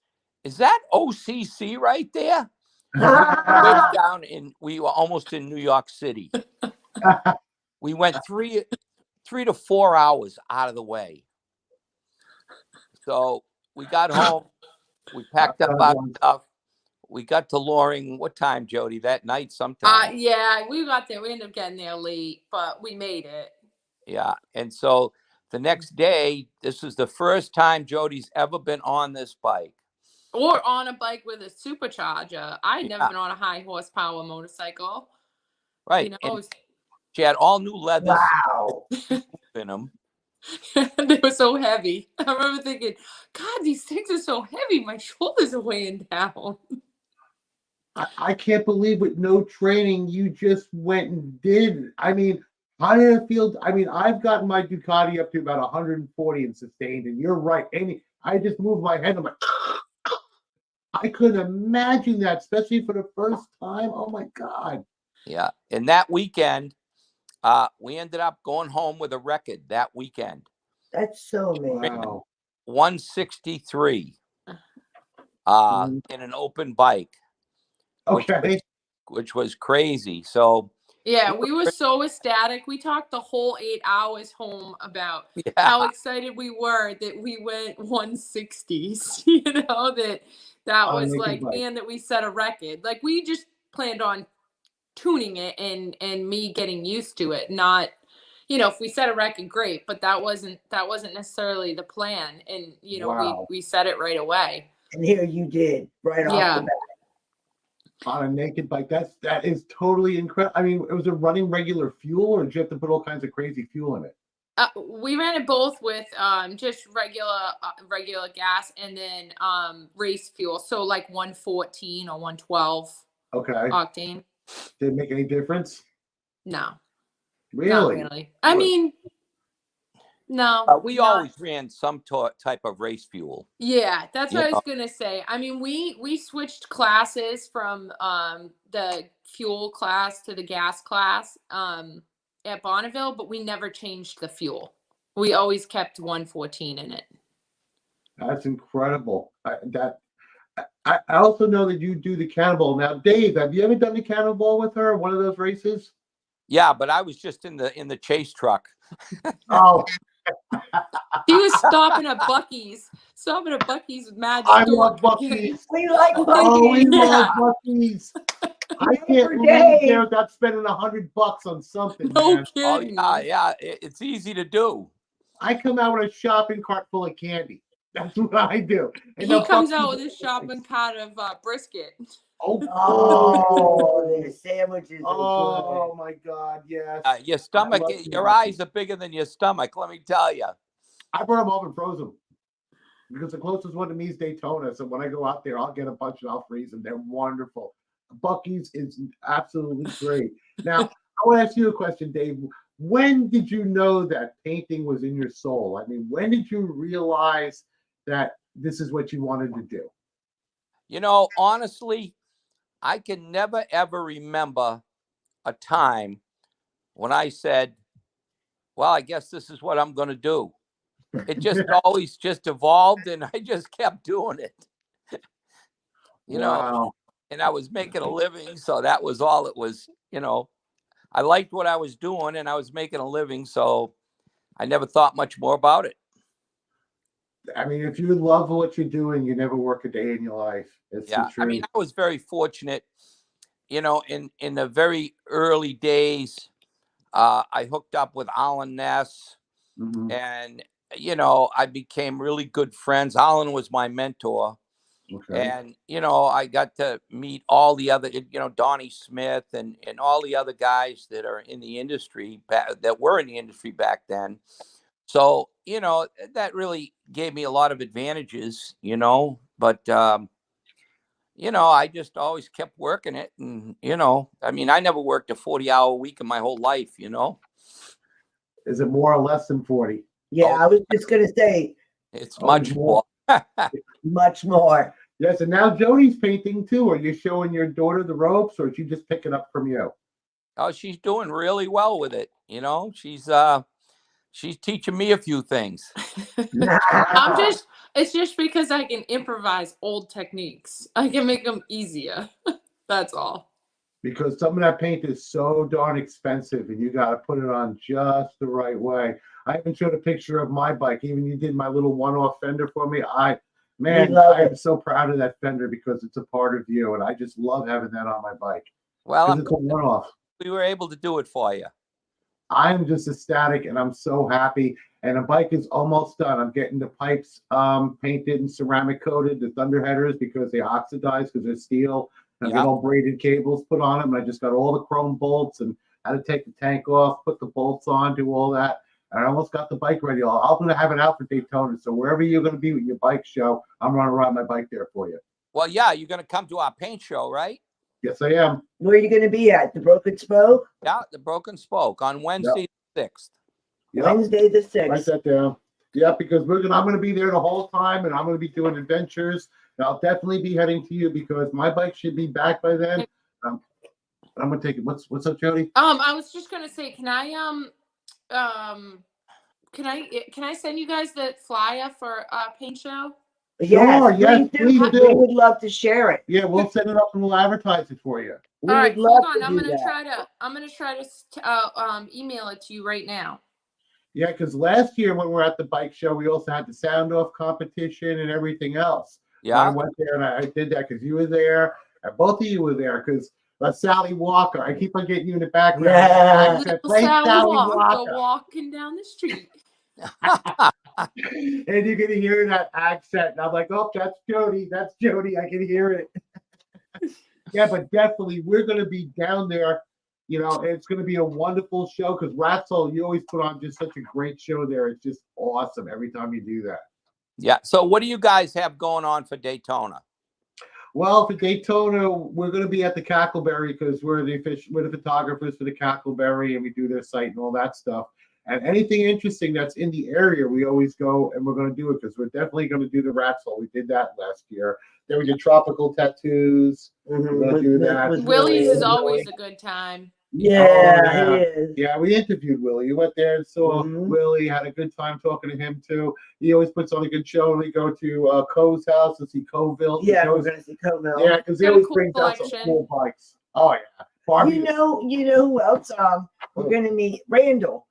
"Is that OCC right there?" Way down we were almost in New York City. We went 3 to 4 hours out of the way. So we got home, we packed up our stuff. We got to Loring. What time, Jody? That night sometime. Yeah, we got there. We ended up getting there late, but we made it. Yeah. And so the next day, this was the first time Jody's ever been on this bike. Or on a bike with a supercharger. I'd never been on a high horsepower motorcycle. Right. She had all new leathers in them. They were so heavy. I remember thinking, God, these things are so heavy. My shoulders are weighing down. I can't believe with no training you just went and did. I mean, how did it feel? I mean, I've gotten my Ducati up to about 140 and sustained, and you're right. I just moved my head. I'm like, I couldn't imagine that, especially for the first time. Oh my God. Yeah. And that weekend, we ended up going home with a record that weekend. That's so amazing. Wow. 163 in an open bike. Okay. Which was crazy. So yeah, we were so ecstatic. We talked the whole 8 hours home about how excited we were that we went 160s. That was like, and that we set a record. Like, we just planned on tuning it and me getting used to it. Not, if we set a record, great, but that wasn't necessarily the plan. And we set it right away. And here you did right off the bat. On a naked bike, that is totally incredible. I mean, it was a running regular fuel, or did you have to put all kinds of crazy fuel in it? We ran it both with just regular gas and then race fuel, so like 114 or 112 octane. Did it make any difference? No, really? Not really. I mean, no. We always ran some type of race fuel. Yeah, that's what I was gonna say. I mean, we switched classes from the fuel class to the gas class at Bonneville, but we never changed the fuel. We always kept 114 in it. That's incredible. I also know that you do the Cannonball. Now, Dave, have you ever done the Cannonball with her? One of those races? Yeah, but I was just in the chase truck. Oh. He was stopping at Buc-ee's with Magic. I love Buc-ee's. We like Buc-ee's. Oh, we love Buc-ee's. I can't believe they're not spending $100 on something. No man. kidding. Oh, yeah, it's easy to do. I come out with a shopping cart full of candy. That's what I do. And He comes out with a shopping cart of brisket. Oh, the sandwiches. Oh my God, yes. Your stomach, your eyes are bigger than your stomach. Let me tell you. I brought them home and froze them because the closest one to me is Daytona. So when I go out there, I'll get a bunch and I'll freeze them. They're wonderful. Buc-ee's is absolutely great. Now, I want to ask you a question, Dave. When did you know that painting was in your soul? I mean, when did you realize that this is what you wanted to do? Honestly, I can never, ever remember a time when I said, well, I guess this is what I'm going to do. it just always just evolved, and I just kept doing it. You know, Wow. and I was making a living, so that was all it was. You know, I liked what I was doing, and I was making a living, so I never thought much more about it. I mean, if you love what you're doing, you never work a day in your life. It's Yeah, the truth. I mean, I was very fortunate. You know, in the very early days, I hooked up with Alan Ness, Mhm. and you know, I became really good friends. Alan was my mentor. Okay. And, you know, I got to meet all the other, you know, Donnie Smith and all the other guys that are in the industry, that were in the industry back then. So, you know, that really gave me a lot of advantages, you know, but, you know, I just always kept working it. And, you know, I mean, I never worked a 40-hour week in my whole life, you know. Is it more or less than 40? Yeah, I was just gonna say It's much more. much more. Yes, and now Jody's painting too. Are you showing your daughter the ropes, or is she just picking up from you? Oh, she's doing really well with it. You know, she's teaching me a few things. It's just because I can improvise old techniques. I can make them easier. That's all. Because some of that paint is so darn expensive, and you got to put it on just the right way. I even showed a picture of my bike. Even you did my little one-off fender for me. I am so proud of that fender because it's a part of you, and I just love having that on my bike. Well, it's a one-off. We were able to do it for you. I'm just ecstatic, and I'm so happy. And the bike is almost done. I'm getting the pipes painted and ceramic coated, the thunder headers, because they oxidize because they're steel. I got all braided cables put on them, and I just got all the chrome bolts and how to take the tank off, put the bolts on, do all that. And I almost got the bike ready. I'm going to have it out for Daytona. So wherever you're going to be with your bike show, I'm going to ride my bike there for you. Well, yeah, you're going to come to our paint show, right? Yes, I am. Where are you going to be at? The Broken Spoke? Yeah, the Broken Spoke on Wednesday the 6th. Yep. Wednesday the 6th. Write that down. Yeah, because I'm going to be there the whole time, and I'm going to be doing adventures. And I'll definitely be heading to you because my bike should be back by then. I'm going to take it. What's up, Jody? I was just going to say, can I send you guys the flyer for paint show? Yes, please do. We would love to share it. Yeah, we'll set it up and we'll advertise it for you. All right, hold on. I'm gonna try to email it to you right now. Yeah, because last year when we were at the bike show, we also had the sound off competition and everything else. Yeah, I went there and I did that because you were there, and both of you were there. Because Sally Walker, I keep on getting you in the background. Yeah. Said, Sally Walker walking down the street. And you're gonna hear that accent, and I'm like, oh, that's Jody. That's Jody. I can hear it. Yeah, but definitely, we're gonna be down there. You know, it's gonna be a wonderful show because Ratzel, you always put on just such a great show there. It's just awesome every time you do that. Yeah. So, what do you guys have going on for Daytona? Well, for Daytona, we're going to be at the Cackleberry because we're the photographers for the Cackleberry, and we do their site and all that stuff. And anything interesting that's in the area, we always go and we're going to do it because we're definitely going to do the Ratzel. We did that last year. Then we did tropical tattoos. We're going to do that. Willie's is always a good time. Yeah, he is. Yeah, we interviewed Willie. You went there and saw Willie, had a good time talking to him too. He always puts on a good show. And we go to Coe's house and see Coville. Yeah, we're going to see Coville. Yeah, because he always brings out some cool bikes. Oh yeah, Barbie. You know who else? We're going to meet Randall.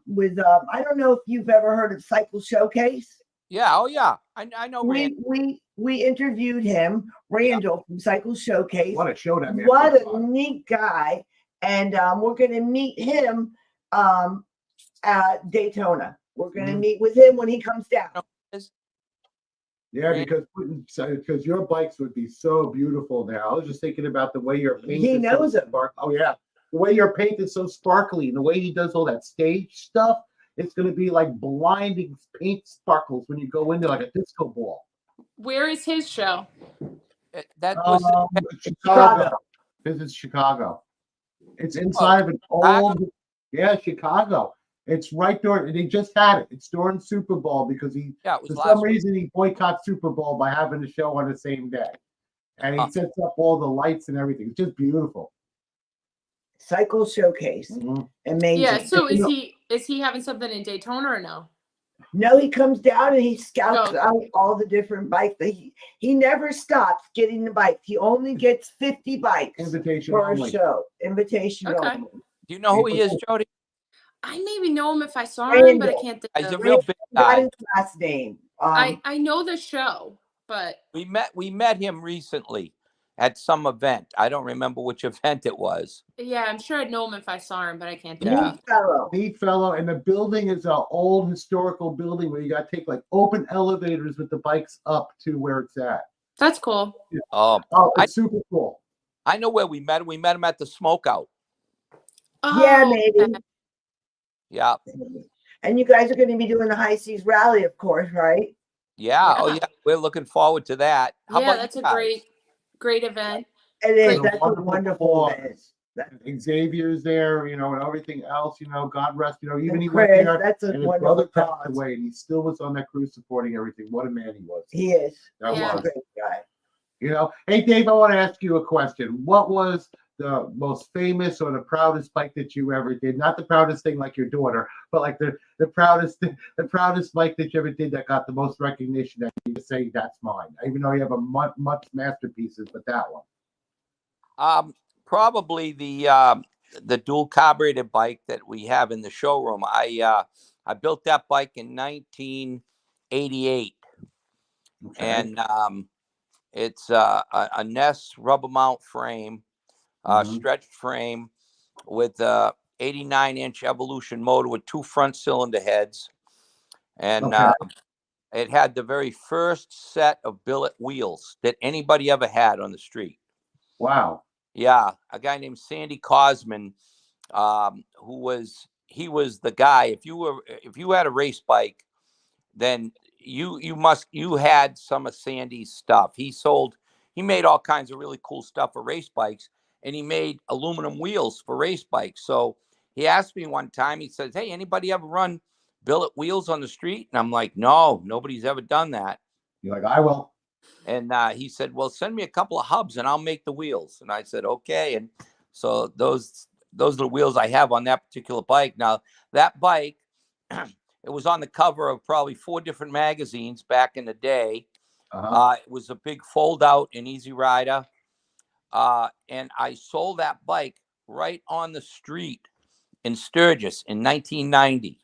With I don't know if you've ever heard of Cycle Showcase. Yeah, oh yeah, I know. We interviewed him, Randall from Cycle Showcase. What a show that man! What a neat guy. And we're going to meet him at Daytona. We're going to meet with him when he comes down. Yeah, because your bikes would be so beautiful now. I was just thinking about the way you're painted. He knows it. Oh yeah, the way you're painted so sparkly, and the way he does all that stage stuff. It's going to be like blinding paint sparkles when you go into like a disco ball. Where is his show? That was Chicago. This is Chicago. It's inside of an old, Chicago. It's right there. They just had it. It's during Super Bowl because for some reason he boycotts Super Bowl by having the show on the same day, and he sets up all the lights and everything. It's just beautiful. Cycle Showcase. Amazing. Yeah. So is he having something in Daytona or no? No, he comes down and he scouts Oh. out all the different bikes. He never stops getting the bikes. He only gets 50 bikes Invitation for only. a show. Invitation Okay. only. Do you know who he is, Jody? I maybe know him if I saw him, but I Randall. can't think He's a of. real big That guy. is his last name. I know the show, but We met him recently at some event. I don't remember which event it was. yeah, I'm sure I'd know him if I saw him, but I can't think Yeah. of. Neat fellow. Neat fellow, and the building is an old historical building where you got to take like open elevators with the bikes up to where it's at. That's cool. Oh, It's super cool. I know where we met him. We met him at the Smokeout. Yeah, Oh, maybe. okay. Yeah. And you guys are going to be doing the High Seas Rally, of course, right? Yeah. Oh, Yeah. yeah. We're looking forward to that. How Yeah, about that's you a guys? great event. It is. It's a That's a wonderful event. Xavier's there, and everything else, God rest, even And he went Chris, there, that's a and his wonderful brother passed cause. away, and he still was on that cruise supporting everything. What a man he was. He is. That Yeah. He's a was. great guy. Hey, Dave, I want to ask you a question. What was the most famous or the proudest bike that you ever did? Not the proudest thing like your daughter, but like the proudest bike that you ever did that got the most recognition that you say that's mine, even though you have a much masterpieces, but that one. Probably the dual carbureted bike that we have in the showroom. I built that bike in 1988, Okay. and it's a Ness rubber mount frame, stretched frame with a 89-inch Evolution motor with 2 front cylinder heads, and Okay. it had the very first set of billet wheels that anybody ever had on the street. Wow. Yeah, a guy named Sandy Cosman, he was the guy. If you had a race bike, then you had some of Sandy's stuff. He made all kinds of really cool stuff for race bikes, and he made aluminum wheels for race bikes. So he asked me one time, he says, "Hey, anybody ever run billet wheels on the street?" And I'm like, "No, nobody's ever done that." You're like, I will. And he said, "Well, send me a couple of hubs and I'll make the wheels." And I said, "Okay." And so those are the wheels I have on that particular bike. Now, that bike, it was on the cover of probably 4 different magazines back in the day. It was a big fold out and easy rider. And I sold that bike right on the street in Sturgis in 1990.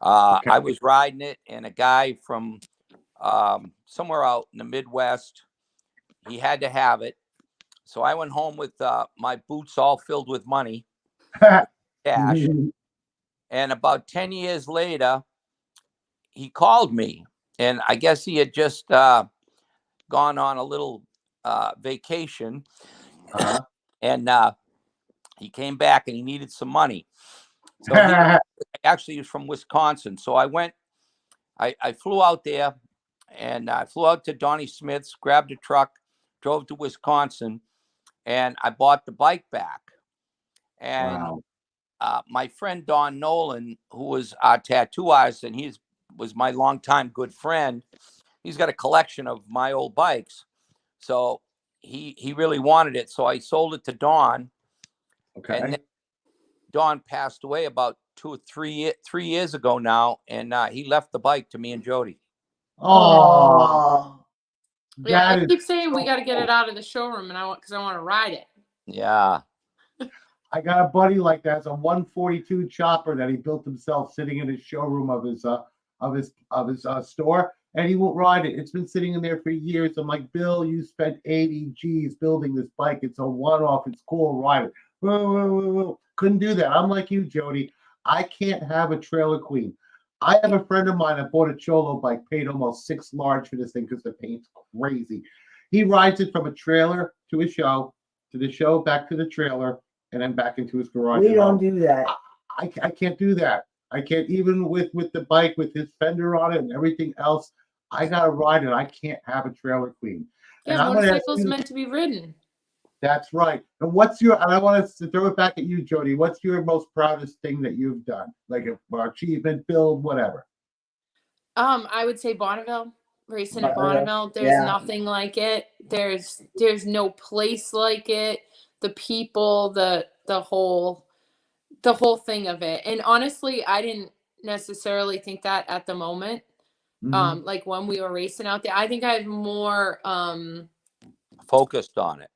Okay. I was riding it, and a guy from somewhere out in the Midwest, he had to have it. So I went home with my boots all filled with money, cash. And about 10 years later, he called me, and I guess he had just gone on a little vacation. And he came back and he needed some money. So he was from Wisconsin. So I flew out there, and I flew out to Donnie Smith's, grabbed a truck, drove to Wisconsin, and I bought the bike back. And my friend Don Nolan, who was our tattoo artist, and he was my longtime good friend, he's got a collection of my old bikes. So he really wanted it. So I sold it to Don. Okay. And then Don passed away about 2 or 3 years ago now, and he left the bike to me and Jody. Oh, Yeah, I keep saying we got to get it out of the showroom, and because I want to ride it. Yeah. I got a buddy like that. It's a 142 chopper that he built himself, sitting in his showroom of his store, and he won't ride it. It's been sitting in there for years. I'm like, Bill, you spent 80 G's building this bike. It's a one-off. It's cool. Ride it. Whoa. Couldn't do that. I'm like you, Jody. I can't have a trailer queen. I have a friend of mine that bought a Cholo bike, paid almost $6 large for this thing because the paint's crazy. He rides it from a trailer to a show, to the show, back to the trailer, and then back into his garage. We don't do that. I can't do that. I can't, even with the bike, with his fender on it and everything else. I gotta ride it. I can't have a trailer queen. Yeah, And I'm gonna ask motorcycle's you- meant to be ridden. That's right. And I want to throw it back at you, Jody. What's your most proudest thing that you've done? Like an achievement, build, whatever. I would say Bonneville, racing at Bonneville. There's nothing like it. There's no place like it. The people, the whole thing of it. And honestly, I didn't necessarily think that at the moment. Mhm. Like when we were racing out there, I think I have more Focused on it.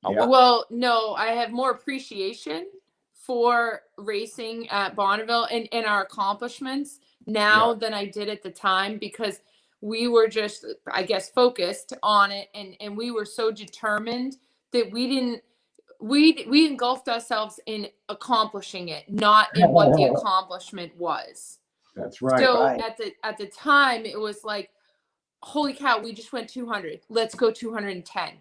Yeah. well, no, I have more appreciation for racing at Bonneville and our accomplishments now than I did at the time, because we were just, I guess, focused on it, and we were so determined that we engulfed ourselves in accomplishing it, not in what the accomplishment was. That's right. So Right. at the time, it was like, holy cow, we just went 200. Let's go 210.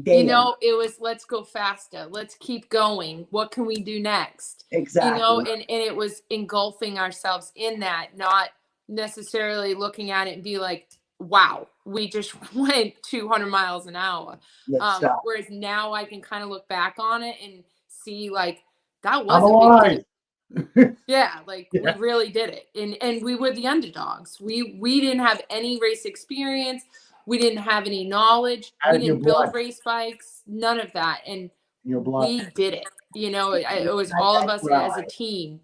Damn. You know, it was, let's go faster. Let's keep going. What can we do next? Exactly. You know, and it was engulfing ourselves in that, not necessarily looking at it and be like, wow, we just went 200 miles an hour. Let's stop. Whereas now I can kind of look back on it and see like, that I'm was a alive. big deal. Yeah, like we really did it. And we were the underdogs. We didn't have any race experience. We didn't have any knowledge. Out We of your didn't build blood. race bikes, none of that. And Your blood. we did it. You know, it was all of us as a team.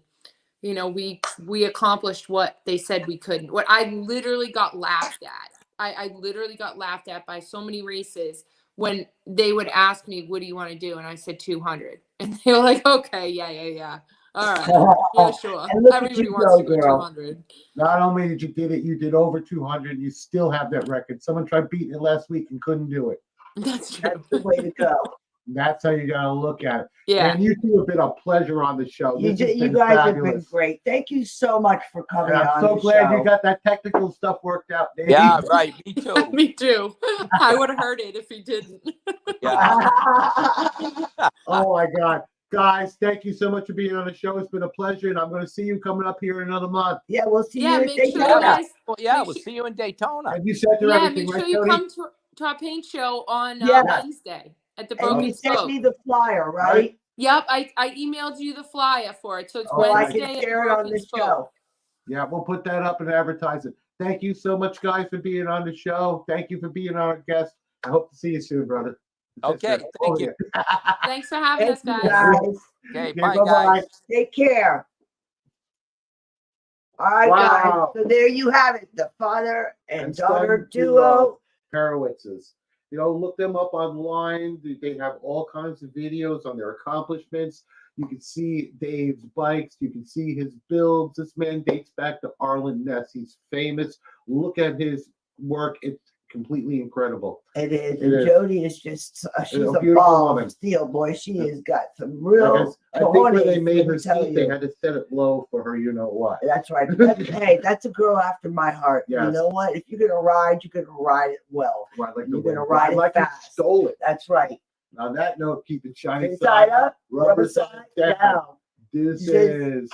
You know, we accomplished what they said we couldn't. What I literally got laughed at. I literally got laughed at by so many races when they would ask me, what do you want to do? And I said 200. And they were like, okay, yeah. All right. Yeah, sure. And look at Everybody you wants go, to go girl. 200. Not only did you did it, you did over 200. You still have that record. Someone tried beating it last week and couldn't do it. That's true. That's the way to go. That's how you got to look at it. Yeah. And you two have been a pleasure on the show. You This has been guys have been fabulous. great. Thank you so much for coming And on I'm so the glad show. you got that technical stuff worked out, Dave. Yeah, right. Me too. Me too. I would have heard it if he didn't. Yeah. Oh my God. Guys, thank you so much for being on the show. It's been a pleasure, and I'm going to see you coming up here in another month. Yeah, we'll see Yeah, you. make Thank sure you. you guys. Well, yeah, make we'll sure- see you in Daytona. Have you sent her Yeah, everything, make right, sure you Jody? come to our paint show on Yeah. Wednesday at the And Broken you sent Spoke. me the flyer, right? Yep, I emailed you the flyer for it, so it's Oh, I Wednesday can at share it on Broken the Spoke. show. Yeah, we'll put that up and advertise it. Thank you so much, guys, for being on the show. Thank you for being our guest. I hope to see you soon, brother. Okay, thank you. Thanks for having Thank us, you, guys. guys. Okay, Okay, bye, bye-bye. guys. Take care. All right, Wow. guys. So there you have it. The father and And daughter son duo. Perewitz's. You know, look them up online. They have all kinds of videos on their accomplishments. You can see Dave's bikes. You can see his builds. This man dates back to Arlen Ness. He's famous. Look at his work. It's completely incredible. It is. It And is. Jody is just, she's a a beautiful ball woman. of steel, boy. She has got some I real think where they cojones, made let her me tell seat, they you. had to set it low for her, you know what. That's right. Hey, that's a girl after my heart. You Yes. know what? If you're gonna ride, you're gonna ride it well. Right, like You're the gonna ride it like you fast. stole it. That's right. On that note, keep it shiny Inside up, rubber side down. down. Deuces.